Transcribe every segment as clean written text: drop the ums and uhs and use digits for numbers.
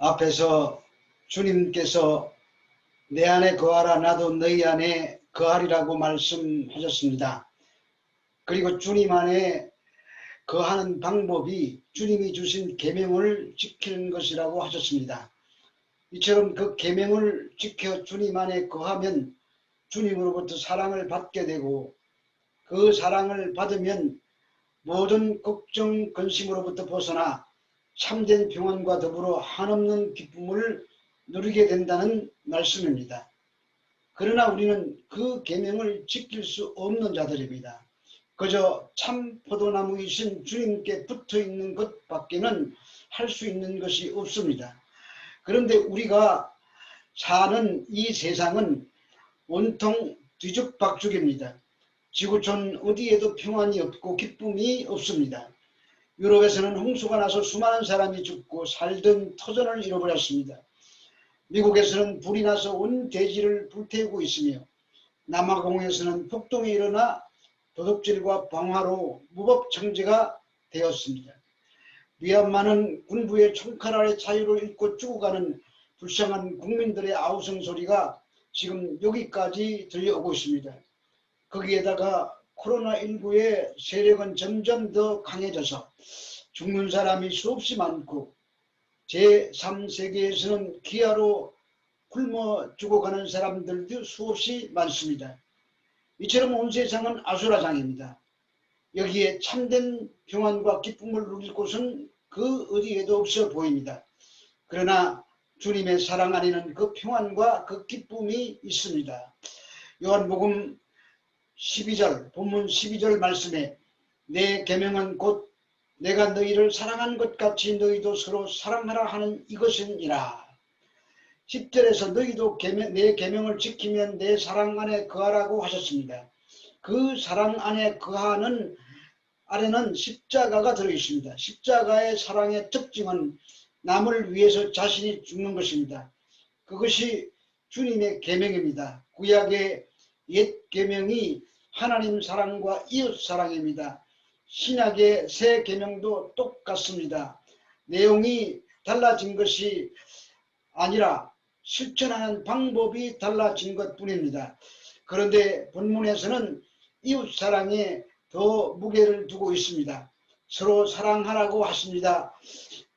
앞에서 주님께서 내 안에 거하라 나도 너희 안에 거하리라고 말씀하셨습니다. 그리고 주님 안에 거하는 방법이 주님이 주신 계명을 지키는 것이라고 하셨습니다. 이처럼 그 계명을 지켜 주님 안에 거하면 주님으로부터 사랑을 받게 되고, 그 사랑을 받으면 모든 걱정 근심으로부터 벗어나 참된 평안과 더불어 한없는 기쁨을 누리게 된다는 말씀입니다. 그러나 우리는 그 계명을 지킬 수 없는 자들입니다. 그저 참 포도나무이신 주님께 붙어있는 것밖에는 할 수 있는 것이 없습니다. 그런데 우리가 사는 이 세상은 온통 뒤죽박죽입니다. 지구촌 어디에도 평안이 없고 기쁨이 없습니다. 유럽에서는 홍수가 나서 수많은 사람이 죽고 살던 터전을 잃어버렸습니다. 미국에서는 불이 나서 온 대지를 불태우고 있으며, 남아공에서는 폭동이 일어나 도둑질과 방화로 무법청지가 되었습니다. 미얀마는 군부의 총칼 아래 자유를 잃고 죽어가는 불쌍한 국민들의 아우성 소리가 지금 여기까지 들려오고 있습니다. 거기에다가 코로나19의 세력은 점점 더 강해져서 죽는 사람이 수없이 많고, 제3세계에서는 기아로 굶어 죽어가는 사람들도 수없이 많습니다. 이처럼 온 세상은 아수라장입니다. 여기에 참된 평안과 기쁨을 누릴 곳은 그 어디에도 없어 보입니다. 그러나 주님의 사랑 안에는 그 평안과 그 기쁨이 있습니다. 요한복음 12절, 본문 12절 말씀에 내 계명은 곧 내가 너희를 사랑한 것 같이 너희도 서로 사랑하라 하는 이것이니라. 10절에서 너희도 내 계명을 지키면 내 사랑 안에 거하라고 하셨습니다. 그 사랑 안에 거하는 아래는 십자가가 들어있습니다. 십자가의 사랑의 특징은 남을 위해서 자신이 죽는 것입니다. 그것이 주님의 계명입니다. 구약의 옛 계명이 하나님 사랑과 이웃 사랑입니다. 신약의 새 계명도 똑같습니다. 내용이 달라진 것이 아니라 실천하는 방법이 달라진 것뿐입니다. 그런데 본문에서는 이웃 사랑에 더 무게를 두고 있습니다. 서로 사랑하라고 하십니다.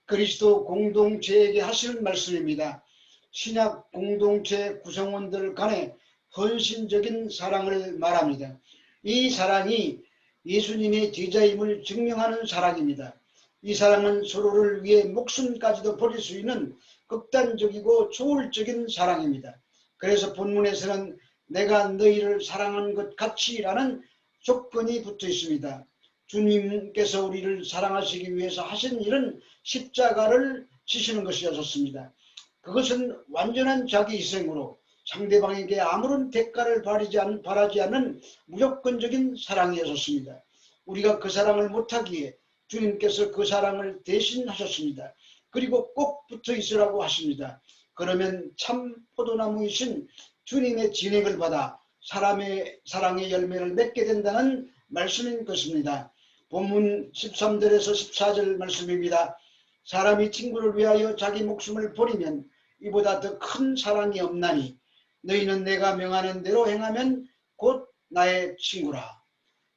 그리스도 공동체에게 하시는 말씀입니다. 신약 공동체 구성원들 간의 헌신적인 사랑을 말합니다. 이 사랑이 예수님의 제자임을 증명하는 사랑입니다. 이 사랑은 서로를 위해 목숨까지도 버릴 수 있는 극단적이고 초월적인 사랑입니다. 그래서 본문에서는 내가 너희를 사랑한 것 같이라는 조건이 붙어 있습니다. 주님께서 우리를 사랑하시기 위해서 하신 일은 십자가를 지시는 것이었습니다. 그것은 완전한 자기 희생으로 상대방에게 아무런 대가를 바라지 않는 무조건적인 사랑이었습니다. 우리가 그 사랑을 못하기에 주님께서 그 사랑을 대신하셨습니다. 그리고 꼭 붙어 있으라고 하십니다. 그러면 참 포도나무이신 주님의 진액을 받아 사람의 사랑의 열매를 맺게 된다는 말씀인 것입니다. 본문 13절에서 14절 말씀입니다. 사람이 친구를 위하여 자기 목숨을 버리면 이보다 더 큰 사랑이 없나니 너희는 내가 명하는 대로 행하면 곧 나의 친구라.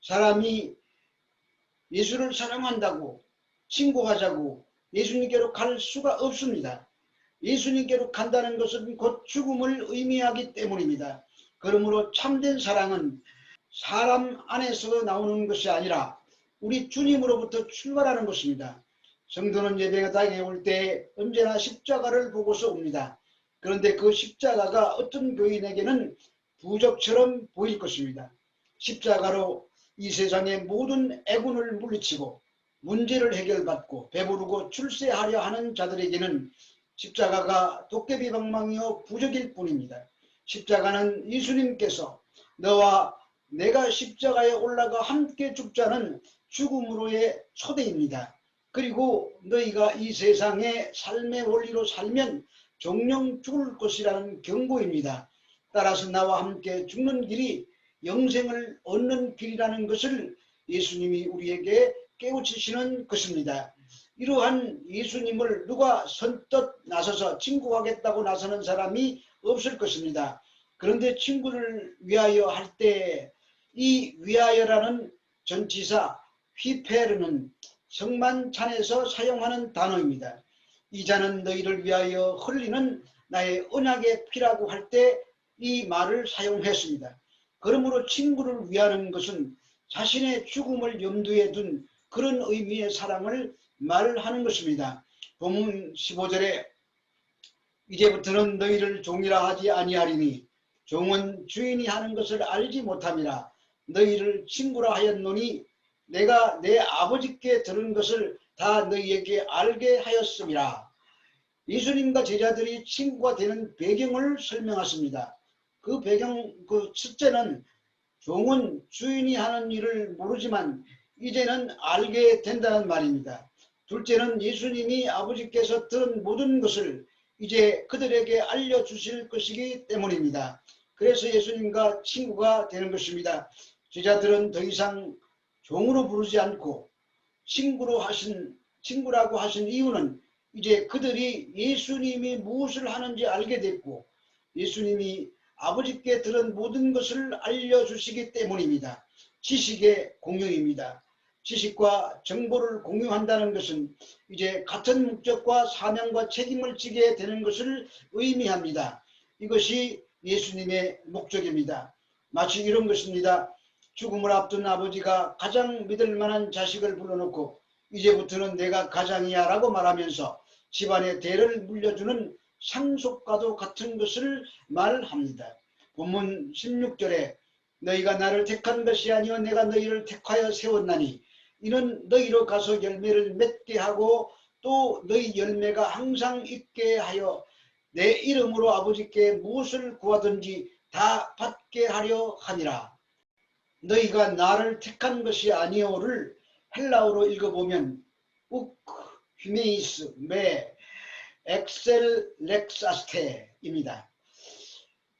사람이 예수를 사랑한다고 친구하자고 예수님께로 갈 수가 없습니다. 예수님께로 간다는 것은 곧 죽음을 의미하기 때문입니다. 그러므로 참된 사랑은 사람 안에서 나오는 것이 아니라 우리 주님으로부터 출발하는 것입니다. 성도는 예배당에 올 때 언제나 십자가를 보고서 옵니다. 그런데 그 십자가가 어떤 교인에게는 부적처럼 보일 것입니다. 십자가로 이 세상의 모든 애군을 물리치고 문제를 해결받고 배부르고 출세하려 하는 자들에게는 십자가가 도깨비방망이요 부적일 뿐입니다. 십자가는 예수님께서 너와 내가 십자가에 올라가 함께 죽자는 죽음으로의 초대입니다. 그리고 너희가 이 세상의 삶의 원리로 살면 정령 죽을 것이라는 경고입니다. 따라서 나와 함께 죽는 길이 영생을 얻는 길이라는 것을 예수님이 우리에게 깨우치시는 것입니다. 이러한 예수님을 누가 선뜻 나서서 친구하겠다고 나서는 사람이 없을 것입니다. 그런데 친구를 위하여 할 때 이 위하여라는 전치사 휘페르는 성만찬에서 사용하는 단어입니다. 이 잔은 너희를 위하여 흘리는 나의 언약의 피라고 할 때 이 말을 사용했습니다. 그러므로 친구를 위하는 것은 자신의 죽음을 염두에 둔 그런 의미의 사랑을 말하는 것입니다. 본문 15절에 이제부터는 너희를 종이라 하지 아니하리니 종은 주인이 하는 것을 알지 못함이라. 너희를 친구라 하였노니 내가 내 아버지께 들은 것을 다 너희에게 알게 하였음이라. 예수님과 제자들이 친구가 되는 배경을 설명하십니다. 그 배경, 그 첫째는 종은 주인이 하는 일을 모르지만 이제는 알게 된다는 말입니다. 둘째는 예수님이 아버지께서 들은 모든 것을 이제 그들에게 알려주실 것이기 때문입니다. 그래서 예수님과 친구가 되는 것입니다. 제자들은 더 이상 종으로 부르지 않고 친구라고 하신 이유는 이제 그들이 예수님이 무엇을 하는지 알게 됐고 예수님이 아버지께 들은 모든 것을 알려주시기 때문입니다. 지식의 공유입니다. 지식과 정보를 공유한다는 것은 이제 같은 목적과 사명과 책임을 지게 되는 것을 의미합니다. 이것이 예수님의 목적입니다. 마치 이런 것입니다. 죽음을 앞둔 아버지가 가장 믿을 만한 자식을 불러놓고 이제부터는 내가 가장이야 라고 말하면서 집안의 대를 물려주는 상속과도 같은 것을 말합니다. 본문 16절에 너희가 나를 택한 것이 아니요 내가 너희를 택하여 세웠나니 이는 너희로 가서 열매를 맺게 하고 또 너희 열매가 항상 있게 하여 내 이름으로 아버지께 무엇을 구하든지 다 받게 하려 하니라. 너희가 나를 택한 것이 아니오를 헬라어로 읽어보면 욱 휴메이스 메 엑셀 렉사스테입니다.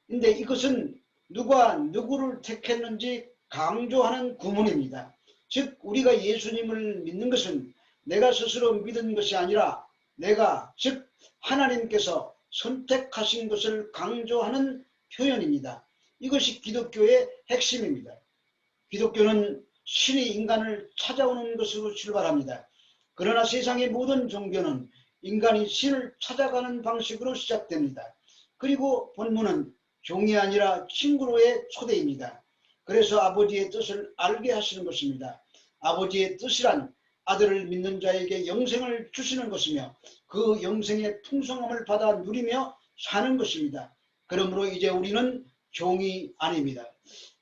근데 이것은 누가 누구를 택했는지 강조하는 구문입니다. 즉 우리가 예수님을 믿는 것은 내가 스스로 믿은 것이 아니라 내가 즉 하나님께서 선택하신 것을 강조하는 표현입니다. 이것이 기독교의 핵심입니다. 기독교는 신이 인간을 찾아오는 것으로 출발합니다. 그러나 세상의 모든 종교는 인간이 신을 찾아가는 방식으로 시작됩니다. 그리고 본문은 종이 아니라 친구로의 초대입니다. 그래서 아버지의 뜻을 알게 하시는 것입니다. 아버지의 뜻이란 아들을 믿는 자에게 영생을 주시는 것이며 그 영생의 풍성함을 받아 누리며 사는 것입니다. 그러므로 이제 우리는 종이 아닙니다.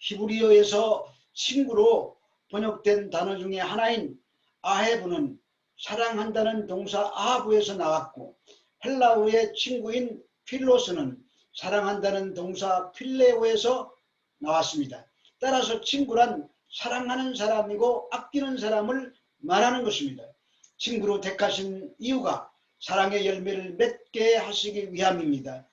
히브리어에서 친구로 번역된 단어 중에 하나인 아헤브는 사랑한다는 동사 아하브에서 나왔고 헬라어의 친구인 필로스는 사랑한다는 동사 필레오에서 나왔습니다. 따라서 친구란 사랑하는 사람이고 아끼는 사람을 말하는 것입니다. 친구로 택하신 이유가 사랑의 열매를 맺게 하시기 위함입니다.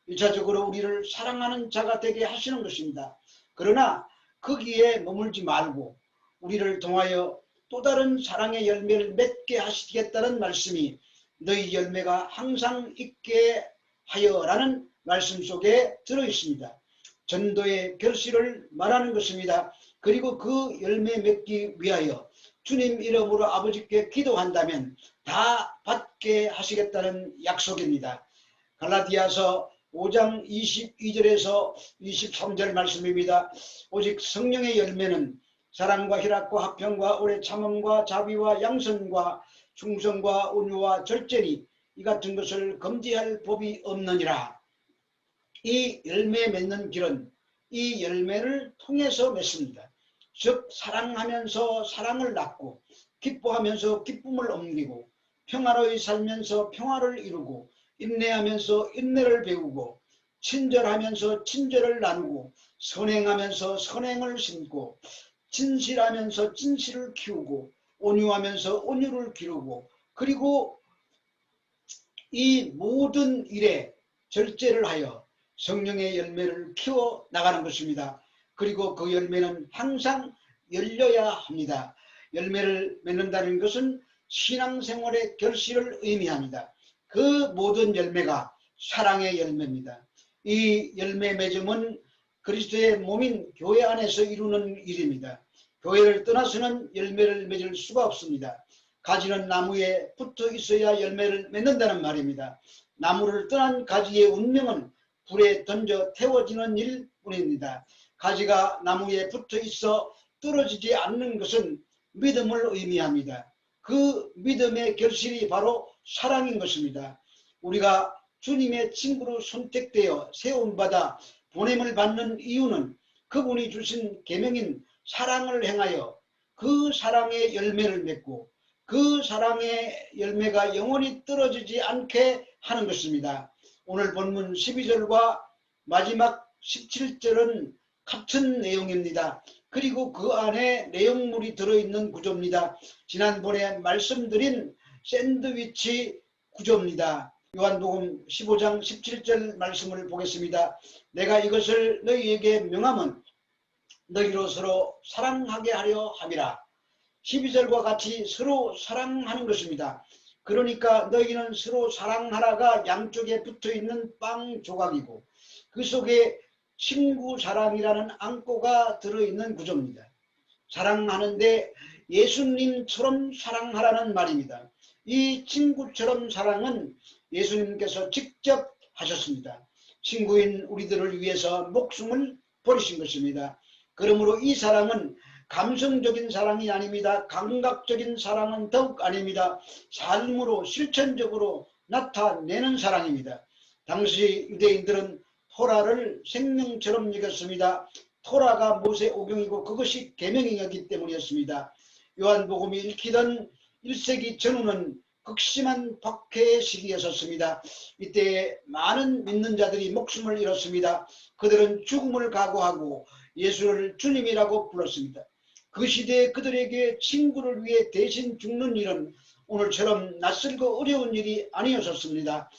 1차적으로 우리를 사랑하는 자가 되게 하시는 것입니다. 그러나 거기에 머물지 말고 우리를 통하여 또 다른 사랑의 열매를 맺게 하시겠다는 말씀이 너희 열매가 항상 있게 하여라는 말씀 속에 들어있습니다. 전도의 결실을 말하는 것입니다. 그리고 그 열매 맺기 위하여 주님 이름으로 아버지께 기도한다면 다 받게 하시겠다는 약속입니다. 갈라디아서 5장 22절에서 23절 말씀입니다. 오직 성령의 열매는 사랑과 희락과 화평과 오래 참음과 자비와 양선과 충성과 온유와 절제니 이 같은 것을 금지할 법이 없느니라. 이 열매 맺는 길은 이 열매를 통해서 맺습니다. 즉 사랑하면서 사랑을 낳고 기뻐하면서 기쁨을 옮기고 평화로이 살면서 평화를 이루고 인내하면서 인내를 배우고 친절하면서 친절을 나누고 선행하면서 선행을 심고 진실하면서 진실을 키우고 온유하면서 온유를 기르고 그리고 이 모든 일에 절제를 하여 성령의 열매를 키워 나가는 것입니다. 그리고 그 열매는 항상 열려야 합니다. 열매를 맺는다는 것은 신앙생활의 결실을 의미합니다. 그 모든 열매가 사랑의 열매입니다. 이 열매 맺음은 그리스도의 몸인 교회 안에서 이루는 일입니다. 교회를 떠나서는 열매를 맺을 수가 없습니다. 가지는 나무에 붙어 있어야 열매를 맺는다는 말입니다. 나무를 떠난 가지의 운명은 불에 던져 태워지는 일뿐입니다. 가지가 나무에 붙어 있어 떨어지지 않는 것은 믿음을 의미합니다. 그 믿음의 결실이 바로 사랑인 것입니다. 우리가 주님의 친구로 선택되어 세움받아 보냄을 받는 이유는 그분이 주신 계명인 사랑을 행하여 그 사랑의 열매를 맺고 그 사랑의 열매가 영원히 떨어지지 않게 하는 것입니다. 오늘 본문 12절과 마지막 17절은 같은 내용입니다. 그리고 그 안에 내용물이 들어있는 구조입니다. 지난번에 말씀드린 샌드위치 구조입니다. 요한복음 15장 17절 말씀을 보겠습니다. 내가 이것을 너희에게 명함은 너희로 서로 사랑하게 하려 함이라. 12절과 같이 서로 사랑하는 것입니다. 그러니까 너희는 서로 사랑하라가 양쪽에 붙어있는 빵 조각이고 그 속에 친구 사랑이라는 안고가 들어있는 구조입니다. 사랑하는데 예수님처럼 사랑하라는 말입니다. 이 친구처럼 사랑은 예수님께서 직접 하셨습니다. 친구인 우리들을 위해서 목숨을 버리신 것입니다. 그러므로 이 사랑은 감성적인 사랑이 아닙니다. 감각적인 사랑은 더욱 아닙니다. 삶으로 실천적으로 나타내는 사랑입니다. 당시 유대인들은 토라를 생명처럼 여겼습니다. 토라가 모세 오경이고 그것이 계명이었기 때문이었습니다. 요한복음이 읽히던 1세기 전후는 극심한 박해의 시기였었습니다. 이때 많은 믿는 자들이 목숨을 잃었습니다. 그들은 죽음을 각오하고 예수를 주님이라고 불렀습니다. 그 시대에 그들에게 친구를 위해 대신 죽는 일은 오늘처럼 낯설고 어려운 일이 아니었었습니다.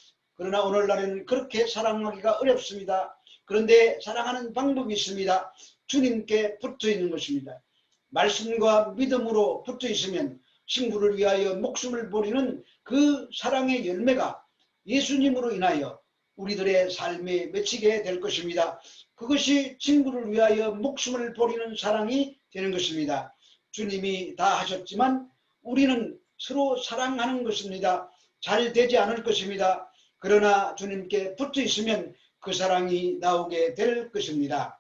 그러나 오늘날에는 그렇게 사랑하기가 어렵습니다. 그런데 사랑하는 방법이 있습니다. 주님께 붙어 있는 것입니다. 말씀과 믿음으로 붙어 있으면 친구를 위하여 목숨을 버리는 그 사랑의 열매가 예수님으로 인하여 우리들의 삶에 맺히게 될 것입니다. 그것이 친구를 위하여 목숨을 버리는 사랑이 되는 것입니다. 주님이 다 하셨지만 우리는 서로 사랑하는 것입니다. 잘 되지 않을 것입니다. 그러나 주님께 붙어 있으면 그 사랑이 나오게 될 것입니다.